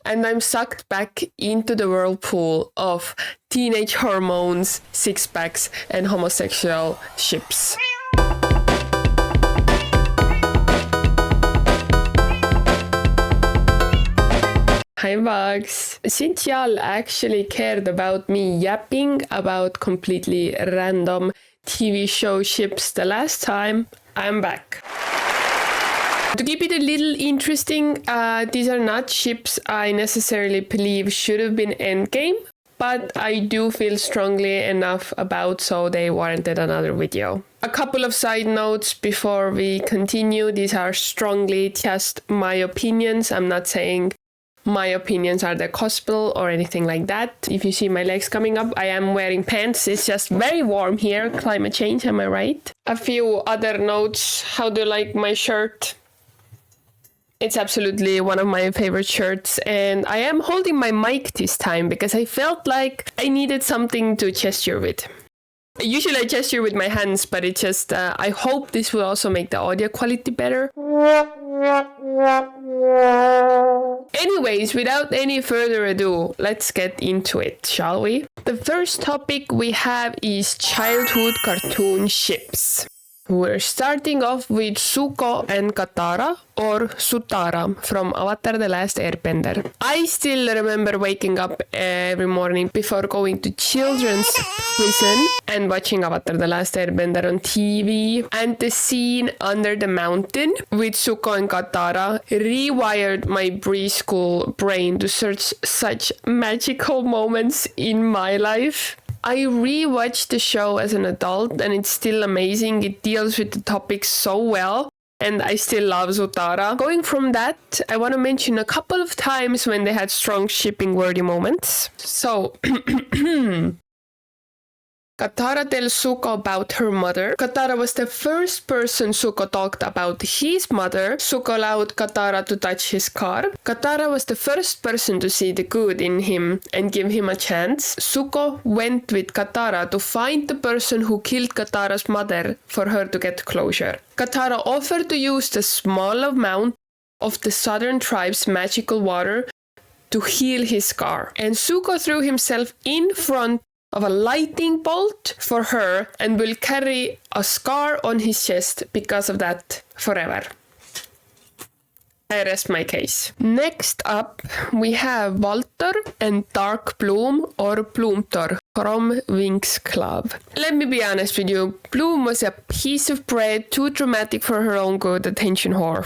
and I'm sucked back into the whirlpool of teenage hormones, six-packs, and homosexual ships. Hi Bugs! Since y'all actually cared about me yapping about completely random TV show ships the last time, I'm back. To keep it a little interesting, these are not ships I necessarily believe should have been endgame, but I do feel strongly enough about so they warranted another video. A couple of side notes before we continue. These are strongly just my opinions. I'm not saying my opinions are the gospel or anything like that. If you see my legs coming up, I am wearing pants. It's just very warm here. Climate change, am I right? A few other notes. How do you like my shirt? It's absolutely one of my favorite shirts, and I am holding my mic this time because I felt like I needed something to gesture with. Usually I gesture with my hands, but it just, I hope this will also make the audio quality better. Anyways, without any further ado, let's get into it, shall we? The first topic we have is childhood cartoon ships. We're starting off with Zuko and Katara, or Zutara, from Avatar: The Last Airbender. I still remember waking up every morning before going to children's prison and watching Avatar: The Last Airbender on TV, and the scene under the mountain with Zuko and Katara rewired my preschool brain to search such magical moments in my life. I rewatched the show as an adult and it's still amazing. It deals with the topics so well and I still love Zutara. Going from that, I want to mention a couple of times when they had strong shipping worthy moments. So, Katara tells Zuko about her mother. Katara was the first person Zuko talked about his mother. Zuko allowed Katara to touch his car. Katara was the first person to see the good in him and give him a chance. Zuko went with Katara to find the person who killed Katara's mother for her to get closure. Katara offered to use the small amount of the southern tribe's magical water to heal his scar. And Zuko threw himself in front of a lightning bolt for her and will carry a scar on his chest because of that forever. I rest my case. Next up, we have Walter and Dark Bloom, or Bloomtor, from Winx Club. Let me be honest with you, Bloom was a piece of bread, too dramatic for her own good, attention whore.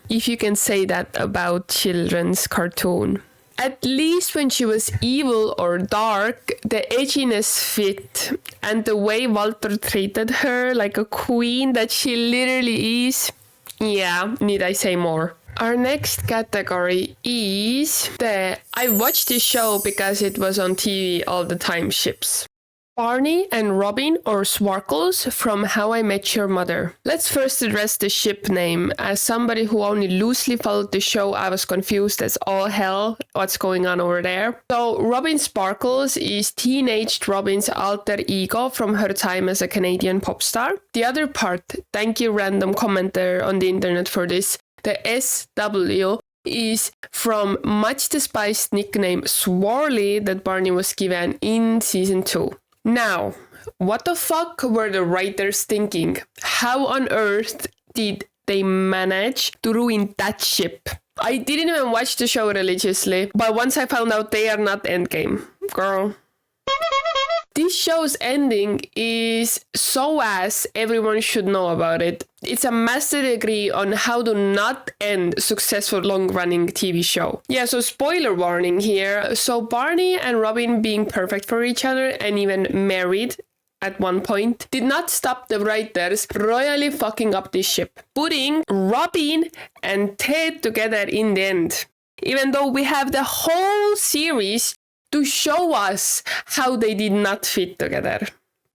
If you can say that about children's cartoon. At least when she was evil or dark, the edginess fit, and the way Walter treated her like a queen that she literally is. Yeah, need I say more? Our next category is I watched this show because it was on TV all the time ships. Barney and Robin, or Swarkles, from How I Met Your Mother. Let's first address the ship name. As somebody who only loosely followed the show, I was confused as all hell what's going on over there. So Robin Sparkles is teenaged Robin's alter ego from her time as a Canadian pop star. The other part, thank you random commenter on the internet for this, the SW is from much despised nickname Swarly that Barney was given in season 2. Now, what the fuck were the writers thinking? How on earth did they manage to ruin that ship? I didn't even watch the show religiously, but once I found out they are not endgame. Girl. This show's ending is so ass, everyone should know about it. It's a master degree on how to not end successful long-running TV show. Yeah, so spoiler warning here. So Barney and Robin being perfect for each other and even married at one point did not stop the writers royally fucking up this ship, putting Robin and Ted together in the end. Even though we have the whole series to show us how they did not fit together.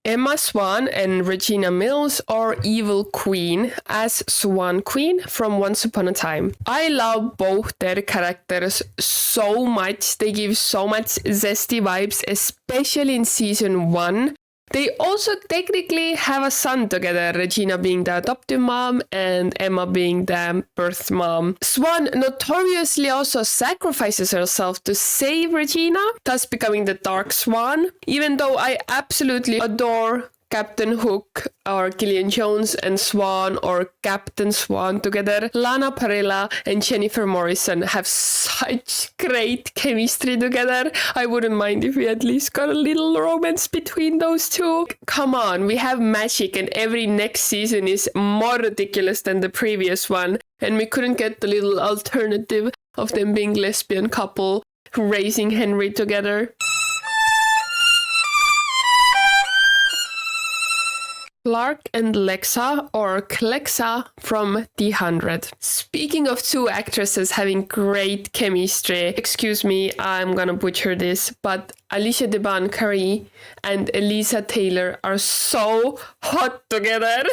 Emma Swan and Regina Mills are Evil Queen as SwanQueen from Once Upon a Time. I love both their characters so much. They give so much zesty vibes, especially in season 1, They also technically have a son together, Regina being the adoptive mom and Emma being the birth mom. Swan notoriously also sacrifices herself to save Regina, thus becoming the Dark Swan. Even though I absolutely adore Captain Hook or Gillian Jones and Swan or Captain Swan together, Lana Parrilla and Jennifer Morrison have such great chemistry together. I wouldn't mind if we at least got a little romance between those two. Come on, we have magic and every next season is more ridiculous than the previous one. And we couldn't get the little alternative of them being lesbian couple raising Henry together. Clark and Lexa, or Clexa from The 100. Speaking of two actresses having great chemistry, excuse me, I'm gonna butcher this, but Alicia Debon-Curry and Elisa Taylor are so hot together.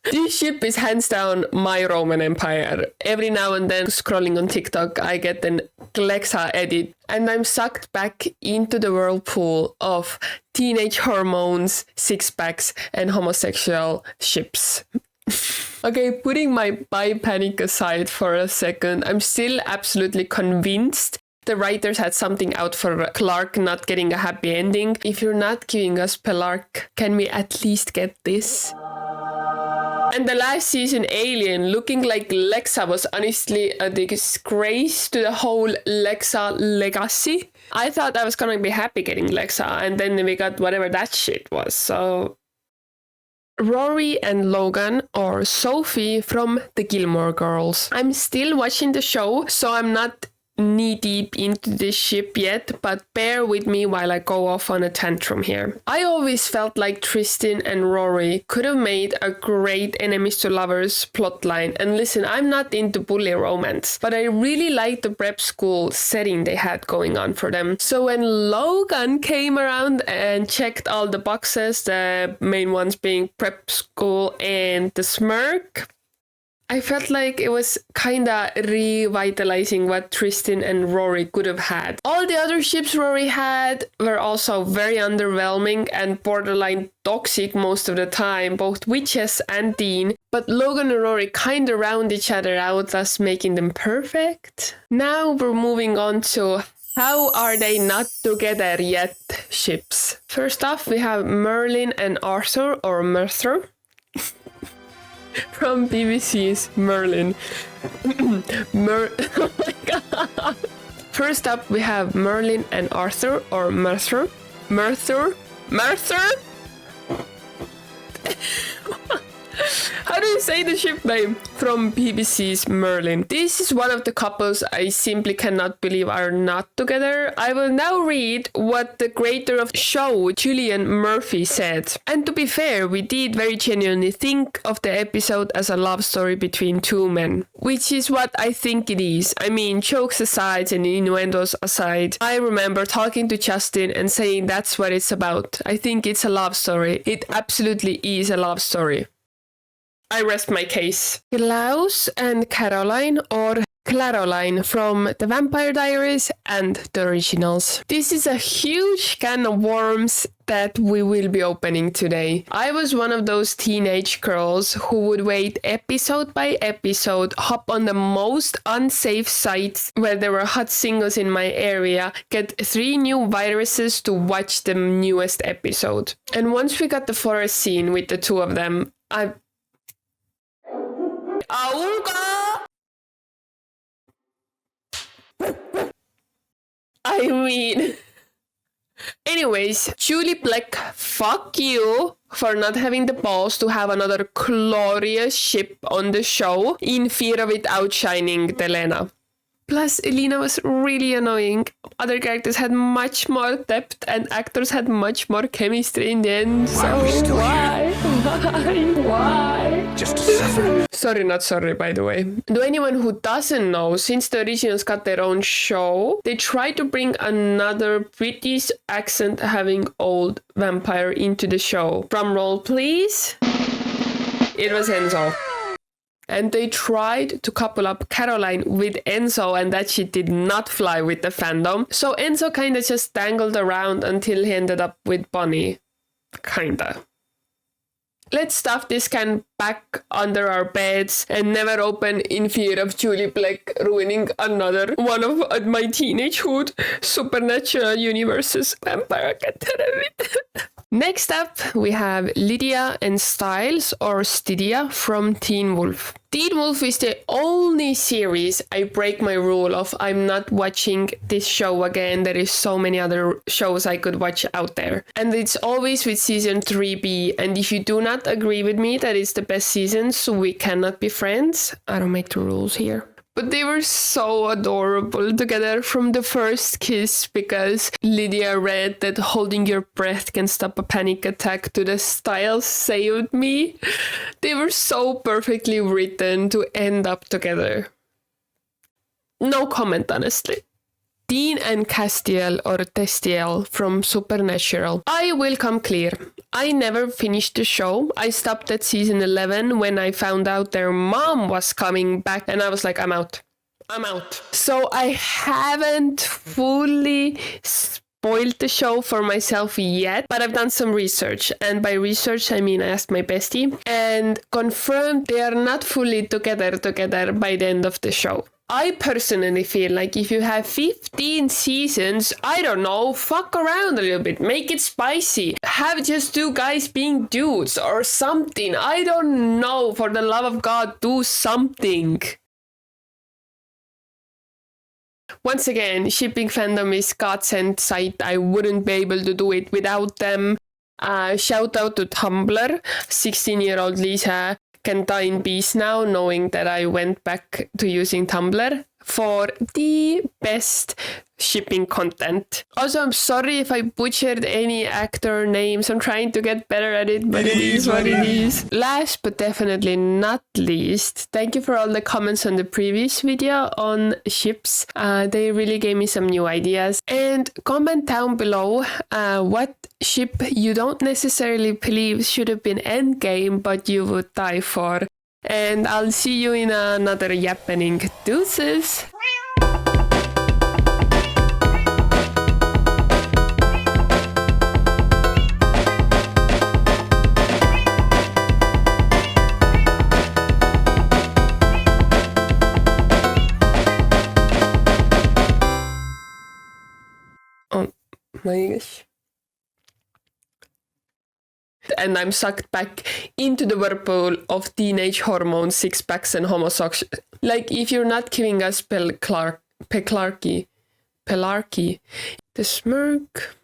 This ship is hands down my Roman Empire. Every now and then, scrolling on TikTok, I get an Clexa edit, and I'm sucked back into the whirlpool of teenage hormones, six-packs, and homosexual ships. Okay, putting my bi panic aside for a second, I'm still absolutely convinced the writers had something out for Clark not getting a happy ending. If you're not giving us Pelark, can we at least get this? And the last season alien looking like Lexa was honestly a disgrace to the whole Lexa legacy. I thought I was gonna be happy getting Lexa, and then we got whatever that shit was, so... Rory and Logan, or Sophie from the Gilmore Girls. I'm still watching the show, so I'm not knee-deep into this ship yet, but bear with me while I go off on a tantrum here. I always felt like Tristan and Rory could have made a great enemies to lovers plotline, and listen, I'm not into bully romance, but I really liked the prep school setting they had going on for them. So when Logan came around and checked all the boxes, the main ones being prep school and the smirk, I felt like it was kinda revitalizing what Tristan and Rory could have had. All the other ships Rory had were also very underwhelming and borderline toxic most of the time, both Witches and Dean, but Logan and Rory kinda round each other out, thus making them perfect. Now we're moving on to how are they not together yet ships. First off, we have Merlin and Arthur, or Merthur. From BBC's Merlin. Oh my god. First up, we have Merlin and Arthur, or Merthur. Merthur? How do you say the ship name? From BBC's Merlin. This is one of the couples I simply cannot believe are not together. I will now read what the creator of the show, Julian Murphy, said. And to be fair, we did very genuinely think of the episode as a love story between two men, which is what I think it is. I mean, jokes aside and innuendos aside, I remember talking to Justin and saying that's what it's about. I think it's a love story. It absolutely is a love story. I rest my case. Klaus and Caroline, or Klaroline from The Vampire Diaries and the originals. This is a huge can of worms that we will be opening today. I was one of those teenage girls who would wait episode by episode, hop on the most unsafe sites where there were hot singles in my area, get 3 new viruses to watch the newest episode. And once we got the forest scene with the two of them, I mean... Anyways, Julie Black, fuck you for not having the balls to have another glorious ship on the show in fear of it outshining Delena. Plus, Elena was really annoying. Other characters had much more depth and actors had much more chemistry in the end. So why? Just to suffer. Sorry, not sorry, by the way. To anyone who doesn't know, since the originals got their own show, they tried to bring another British accent having old vampire into the show. Drum roll, please. It was Enzo. And they tried to couple up Caroline with Enzo, and that shit did not fly with the fandom. So Enzo kind of just dangled around until he ended up with Bonnie. Kinda. Let's stuff this can back under our beds and never open in fear of Julie Black ruining another one of my teenagehood supernatural universes. Vampire Cat. Next up, we have Lydia and Styles, or Stydia, from Teen Wolf. Teen Wolf is the only series I break my rule of I'm not watching this show again. There is so many other shows I could watch out there. And it's always with season 3B. And if you do not agree with me that it's the best season, so we cannot be friends, I don't make the rules here. But they were so adorable together from the first kiss, because Lydia read that holding your breath can stop a panic attack to the Styles saved me. They were so perfectly written to end up together. No comment, honestly. Dean and Castiel, or Destiel, from Supernatural. I will come clear. I never finished the show. I stopped at season 11 when I found out their mom was coming back, and I was like, I'm out. So I haven't fully spoiled the show for myself yet, but I've done some research. And by research, I mean I asked my bestie and confirmed they are not fully together by the end of the show. I personally feel like if you have 15 seasons, I don't know, fuck around a little bit, make it spicy. Have just two guys being dudes or something. I don't know, for the love of God, do something. Once again, shipping fandom is godsend site. I wouldn't be able to do it without them. Shout out to Tumblr. 16-year-old Lisa can die in peace now, knowing that I went back to using Tumblr for the best shipping content. Also, I'm sorry if I butchered any actor names. I'm trying to get better at it, but it is what it is. Last but definitely not least, thank you for all the comments on the previous video on ships. They really gave me some new ideas. And comment down below what ship you don't necessarily believe should have been endgame, but you would die for. And I'll see you in another yappening. Deuces! Oh my gosh. And I'm sucked back into the whirlpool of teenage hormones, six-packs, and homosexual. Like, if you're not giving us pelarchy, the smirk.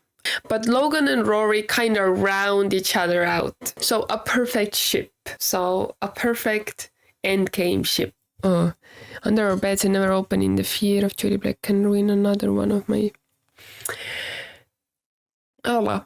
But Logan and Rory kind of round each other out. So a perfect ship. So a perfect endgame ship. Under our beds and never open in the fear of Julie Black can ruin another one of my... Oh well.